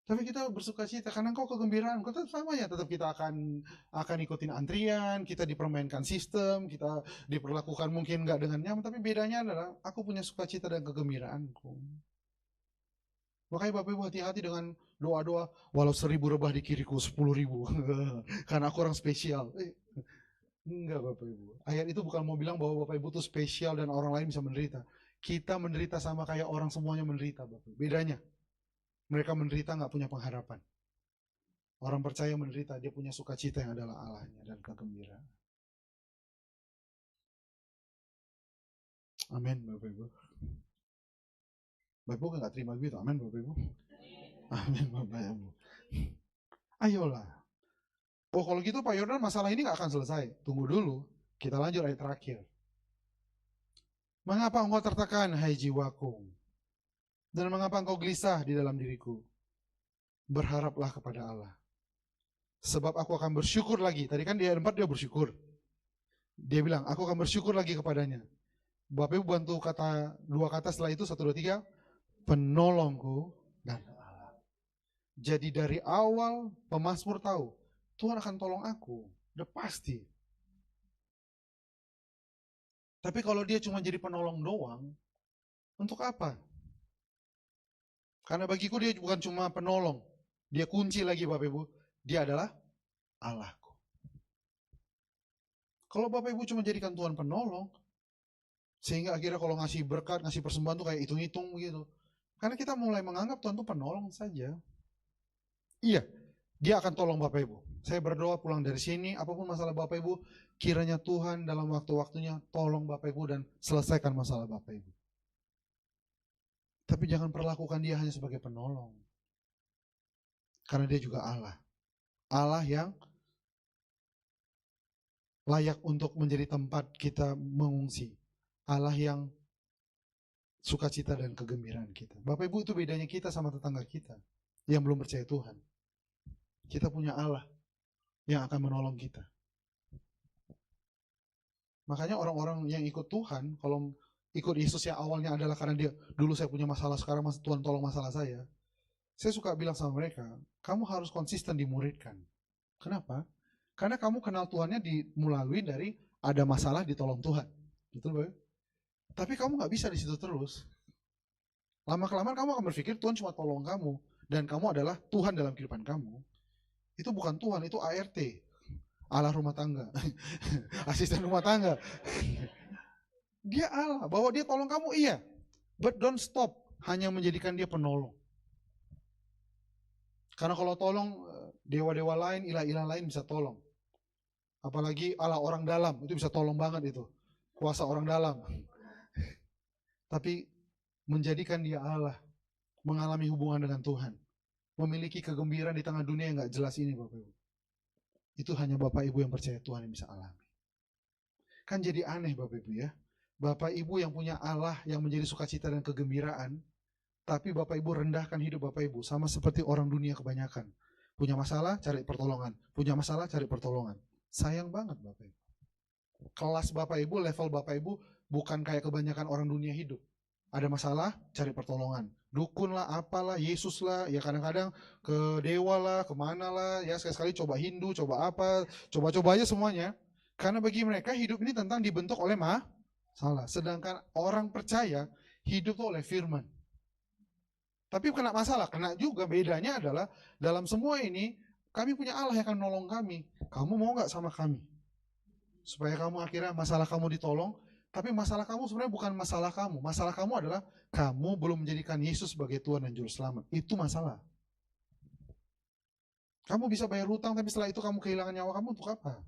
Tapi kita bersuka cita karena engkau kegembiraan, tetap sama ya, tetap kita akan ikutin antrian, kita dipermainkan sistem, kita diperlakukan mungkin nggak dengan nyaman, tapi bedanya adalah aku punya sukacita dan kegembiraanku. Makanya Bapak Ibu hati-hati dengan doa-doa, walau 1000 rebah di kiriku 10.000, karena aku orang spesial. Enggak Bapak Ibu, ayat itu bukan mau bilang bahwa Bapak Ibu itu spesial dan orang lain bisa menderita. Kita menderita sama kayak orang semuanya menderita Bapak Ibu. Bedanya, mereka menderita nggak punya pengharapan. Orang percaya menderita, dia punya sukacita yang adalah Allahnya dan kegembiraan. Amin Bapak Ibu. Bapak Ibu nggak terima gitu, amin Bapak Ibu. Amin Bapak Ibu. Ayolah. Oh kalau gitu Pak Yordan masalah ini nggak akan selesai. Tunggu dulu, kita lanjut ayat terakhir. Mengapa engkau tertekan, hai jiwaku? Dan mengapa engkau gelisah di dalam diriku? Berharaplah kepada Allah. Sebab aku akan bersyukur lagi. Tadi kan di ayat 4 dia bersyukur. Dia bilang, aku akan bersyukur lagi kepadanya. Bapak Ibu bantu dua kata setelah itu, 1, 2, 3. Penolongku dan Allah. Jadi dari awal pemazmur tahu, Tuhan akan tolong aku. Udah pasti. Tapi kalau dia cuma jadi penolong doang, untuk apa? Karena bagiku dia bukan cuma penolong, dia kunci lagi Bapak Ibu, dia adalah Allahku. Kalau Bapak Ibu cuma jadikan Tuhan penolong, sehingga akhirnya kalau ngasih berkat, ngasih persembahan tuh kayak hitung-hitung gitu. Karena kita mulai menganggap Tuhan itu penolong saja. Iya, dia akan tolong Bapak Ibu. Saya berdoa pulang dari sini, apapun masalah Bapak Ibu, kiranya Tuhan dalam waktu-waktunya tolong Bapak Ibu dan selesaikan masalah Bapak Ibu. Tapi jangan perlakukan dia hanya sebagai penolong. Karena dia juga Allah. Allah yang layak untuk menjadi tempat kita mengungsi. Allah yang sukacita dan kegembiraan kita. Bapak Ibu, itu bedanya kita sama tetangga kita yang belum percaya Tuhan. Kita punya Allah yang akan menolong kita. Makanya orang-orang yang ikut Tuhan, kalau ikut Yesus yang awalnya adalah karena dia, dulu saya punya masalah, sekarang Tuhan tolong masalah saya. Saya suka bilang sama mereka, kamu harus konsisten dimuridkan. Kenapa? Karena kamu kenal Tuhannya melalui dari ada masalah ditolong Tuhan. Betul Bapak? Tapi kamu gak bisa di situ terus. Lama-kelamaan kamu akan berpikir Tuhan cuma tolong kamu. Dan kamu adalah Tuhan dalam kehidupan kamu. Itu bukan Tuhan, itu ART. Allah rumah tangga. Asisten rumah tangga. Dia Allah, bahwa dia tolong kamu, iya. But don't stop hanya menjadikan dia penolong. Karena kalau tolong, dewa-dewa lain, ilah-ilah lain bisa tolong. Apalagi Allah orang dalam, itu bisa tolong banget itu. Kuasa orang dalam. Tapi menjadikan dia Allah, mengalami hubungan dengan Tuhan, memiliki kegembiraan di tengah dunia yang gak jelas ini Bapak Ibu. Itu hanya Bapak Ibu yang percaya Tuhan yang bisa alami. Kan jadi aneh Bapak Ibu ya. Bapak Ibu yang punya Allah yang menjadi sukacita dan kegembiraan, tapi Bapak Ibu rendahkan hidup Bapak Ibu, sama seperti orang dunia kebanyakan. Punya masalah, cari pertolongan. Punya masalah, cari pertolongan. Sayang banget Bapak Ibu. Kelas Bapak Ibu, level Bapak Ibu, bukan kayak kebanyakan orang dunia hidup. Ada masalah, cari pertolongan. Dukun lah, apalah, Yesus lah, ya kadang-kadang ke dewa lah, kemana lah, ya sekali-sekali coba Hindu, coba apa, coba-coba aja semuanya. Karena bagi mereka hidup ini tentang dibentuk oleh masalah. Sedangkan orang percaya hidup tuh oleh firman. Tapi kena masalah, kena juga. Bedanya adalah dalam semua ini kami punya Allah yang akan menolong kami. Kamu mau gak sama kami? Supaya kamu akhirnya masalah kamu ditolong. Tapi masalah kamu sebenarnya bukan masalah kamu. Masalah kamu adalah kamu belum menjadikan Yesus sebagai Tuhan dan Juru Selamat. Itu masalah. Kamu bisa bayar hutang tapi setelah itu kamu kehilangan nyawa kamu untuk apa?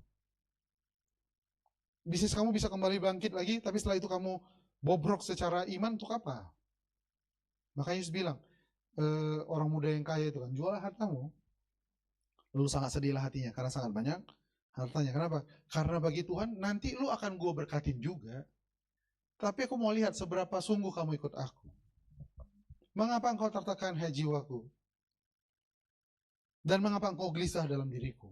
Bisnis kamu bisa kembali bangkit lagi tapi setelah itu kamu bobrok secara iman untuk apa? Makanya Yesus bilang, orang muda yang kaya itu kan, jualah hartamu. Lalu sangat sedihlah hatinya karena sangat banyak hartanya. Kenapa? Karena bagi Tuhan nanti lu akan gue berkatin juga. Tapi aku mau lihat seberapa sungguh kamu ikut aku. Mengapa engkau tertekan hai jiwaku? Dan mengapa engkau gelisah dalam diriku?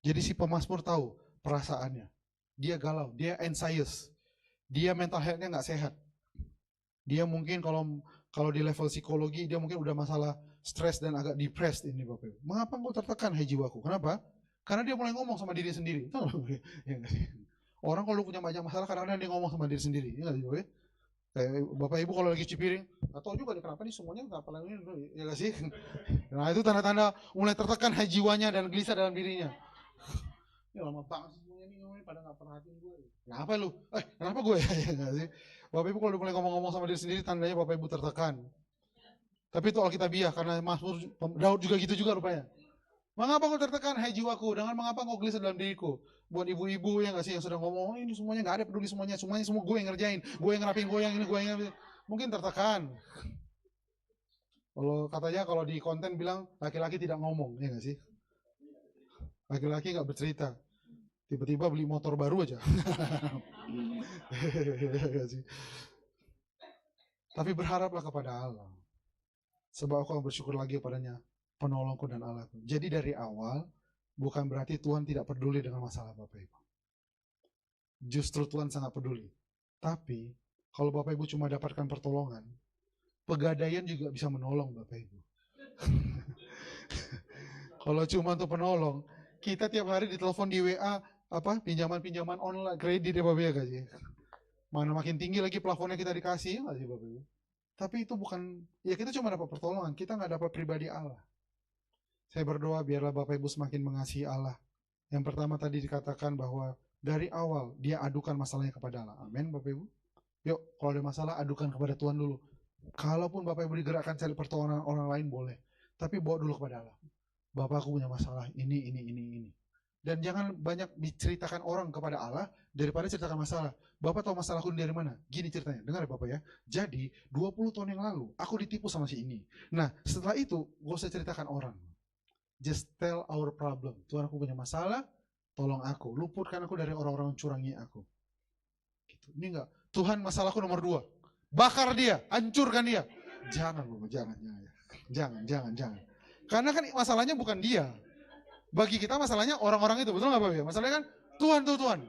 Jadi si pemazmur tahu perasaannya. Dia galau, dia anxious. Dia mental health-nya gak sehat. Dia mungkin kalau di level psikologi dia mungkin udah masalah stres dan agak depressed ini Bapak Ibu. Mengapa engkau tertekan hai jiwaku? Kenapa? Karena dia mulai ngomong sama diri sendiri. Orang kalau punya banyak masalah kadang-kadang dia ngomong sama diri sendiri. Ya nggak sih Bapak? Bapak Ibu kalau lagi cuci piring, nggak tahu juga nih kenapa nih semuanya nggak apalah ini, ya nggak sih? Nah itu tanda-tanda mulai tertekan jiwanya dan gelisah dalam dirinya. Ini lama banget semuanya nih pada nggak perhatiin gue. Kenapa lu? Kenapa gue? Ya nggak sih? Bapak Ibu kalau mulai ngomong-ngomong sama diri sendiri tandanya Bapak Ibu tertekan. Tapi itu Alkitabiah karena Mazmur Daud juga gitu juga rupanya. Mengapa kau tertekan hai jiwaku? Dengan mengapa kau gelisah dalam diriku? Buat ibu-ibu yang nggak sih yang sudah ngomong, ini semuanya nggak ada peduli semuanya semua gue yang ngerjain, gue yang ngerapiin, gue yang ini, gue yang ini. Mungkin tertekan. Kalau katanya kalau di konten bilang laki-laki tidak ngomong, ya nggak sih? Laki-laki nggak bercerita. Tiba-tiba beli motor baru aja. Tapi berharaplah kepada Allah. Sebab aku bersyukur lagi kepadanya, penolongku dan Allahku. Jadi dari awal, bukan berarti Tuhan tidak peduli dengan masalah Bapak Ibu. Justru Tuhan sangat peduli. Tapi, kalau Bapak Ibu cuma dapatkan pertolongan, pegadaian juga bisa menolong Bapak Ibu. Kalau cuma untuk penolong, kita tiap hari ditelepon di WA, pinjaman-pinjaman online, kredit ya Bapak Ibu. Mana makin tinggi lagi plafonnya kita dikasih, ya nggak sih Bapak Ibu? Tapi itu bukan, ya kita cuma dapat pertolongan, kita nggak dapat pribadi Allah. Saya berdoa biarlah Bapak Ibu semakin mengasihi Allah. Yang pertama tadi dikatakan bahwa dari awal dia adukan masalahnya kepada Allah. Amin Bapak Ibu. Yuk kalau ada masalah adukan kepada Tuhan dulu. Kalaupun Bapak Ibu digerakkan cari pertolongan orang lain boleh. Tapi bawa dulu kepada Allah. Bapak aku punya masalah ini. Dan jangan banyak diceritakan orang kepada Allah daripada ceritakan masalah. Bapak tahu masalahku dari mana? Gini ceritanya, dengar ya Bapak ya. Jadi 20 tahun yang lalu aku ditipu sama si ini. Nah setelah itu gak usah ceritakan orang. Just tell our problem. Tuhan aku punya masalah, tolong aku. Luputkan aku dari orang-orang yang curangi aku. Gitu. Ini enggak. Tuhan masalahku nomor 2. Bakar dia, hancurkan dia. Jangan Bapak, jangan. Karena kan masalahnya bukan dia. Bagi kita masalahnya orang-orang itu, betul nggak Bapak ya? Masalahnya kan Tuhan.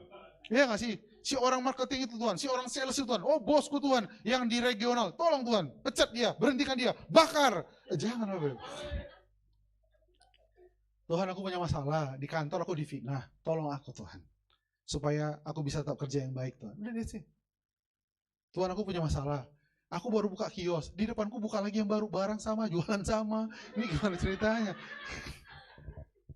Iya nggak sih? Si orang marketing itu Tuhan, si orang sales itu Tuhan. Oh bosku Tuhan, yang di regional, tolong Tuhan, pecat dia, berhentikan dia, bakar. Jangan Bapak. Tuhan aku punya masalah, di kantor aku difitnah, tolong aku Tuhan. supaya aku bisa tetap kerja yang baik Tuhan. Udah deh sih. Tuhan aku punya masalah. Aku baru buka kios, di depanku buka lagi yang baru, barang sama, jualan sama. Ini gimana ceritanya?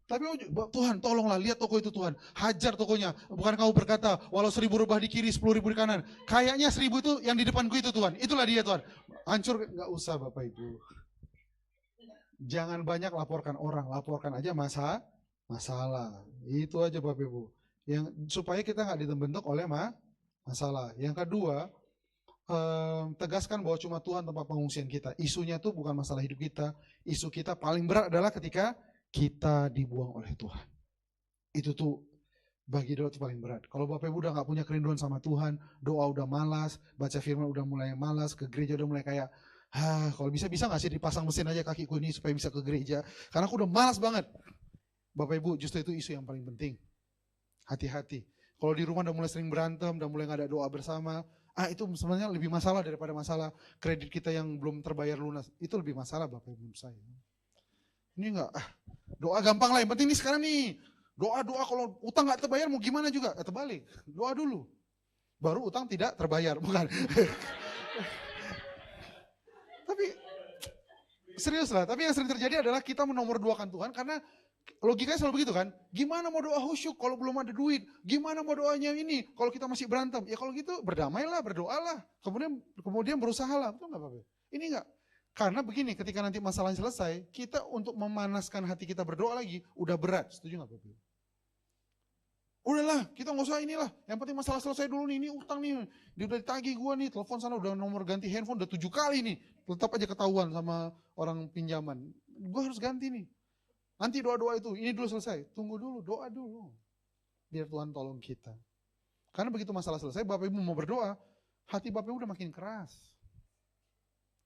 Tapi Tuhan tolonglah, lihat toko itu Tuhan. Hajar tokonya. Bukan kau berkata, walau 1000 rubah di kiri, 10.000 di kanan. Kayaknya 1000 itu yang di depanku itu Tuhan. Itulah dia Tuhan. Hancur, gak usah Bapak Ibu. Jangan banyak laporkan orang, laporkan aja masalah. Itu aja Bapak Ibu. Yang supaya kita nggak dibentuk oleh masalah. Yang kedua, tegaskan bahwa cuma Tuhan tempat pengungsian kita. Isunya tuh bukan masalah hidup kita. Isu kita paling berat adalah ketika kita dibuang oleh Tuhan. Itu tuh bagi doa itu paling berat. Kalau Bapak Ibu udah gak punya kerinduan sama Tuhan, doa udah malas, baca firman udah mulai malas, ke gereja udah mulai kayak, kalau bisa gak sih dipasang mesin aja kakiku ini supaya bisa ke gereja. Karena aku udah malas banget. Bapak Ibu, justru itu isu yang paling penting. Hati-hati. Kalau di rumah udah mulai sering berantem, udah mulai gak ada doa bersama, itu sebenarnya lebih masalah daripada masalah kredit kita yang belum terbayar lunas. Itu lebih masalah Bapak Ibu menurut saya. Ini enggak, doa gampang lah, yang penting nih sekarang nih, doa kalau utang gak terbayar mau gimana juga, terbalik, doa dulu, baru utang tidak terbayar, bukan. Tapi, serius lah, tapi yang sering terjadi adalah kita menomorduakan Tuhan, karena logikanya selalu begitu kan, gimana mau doa khusyuk kalau belum ada duit, gimana mau doanya ini, kalau kita masih berantem, ya kalau gitu berdamailah, berdoalah, kemudian berusahalah, betul gak Bapak? Ini enggak. Karena begini, ketika nanti masalahnya selesai, kita untuk memanaskan hati kita berdoa lagi, udah berat. Setuju gak Bapak? Udahlah, kita gak usah inilah. Yang penting masalah selesai dulu nih, ini utang nih. Dia udah ditagih gue nih, telepon sana udah nomor ganti handphone, udah 7 kali nih. Tetap aja ketahuan sama orang pinjaman. Gue harus ganti nih. Nanti doa-doa itu, ini dulu selesai. Tunggu dulu, doa dulu. Biar Tuhan tolong kita. Karena begitu masalah selesai, Bapak Ibu mau berdoa, hati Bapak Ibu udah makin keras.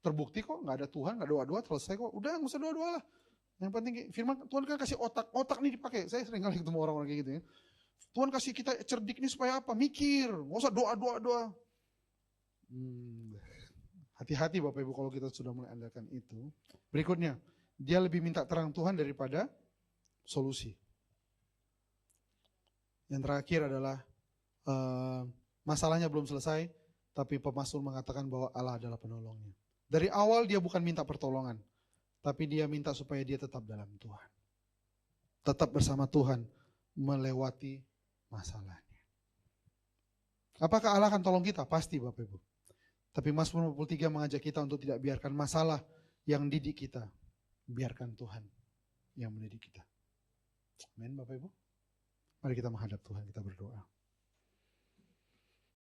Terbukti kok, nggak ada Tuhan, nggak doa-doa, selesai kok. Udah nggak usah doa-doa lah. Yang penting firman Tuhan kan kasih otak nih dipakai. Saya sering kali ketemu orang-orang kayak gitu ya. Tuhan kasih kita cerdik nih supaya apa? Mikir, nggak usah doa-doa. Hati-hati Bapak Ibu kalau kita sudah mulai andalkan itu. Berikutnya, dia lebih minta terang Tuhan daripada solusi. Yang terakhir adalah masalahnya belum selesai, tapi pemazmur mengatakan bahwa Allah adalah penolongnya. Dari awal dia bukan minta pertolongan, tapi dia minta supaya dia tetap dalam Tuhan. Tetap bersama Tuhan, melewati masalahnya. Apakah Allah akan tolong kita? Pasti Bapak Ibu. Tapi Mazmur 53 mengajak kita untuk tidak biarkan masalah yang didik kita. Biarkan Tuhan yang mendidik kita. Amin Bapak Ibu. Mari kita menghadap Tuhan, kita berdoa.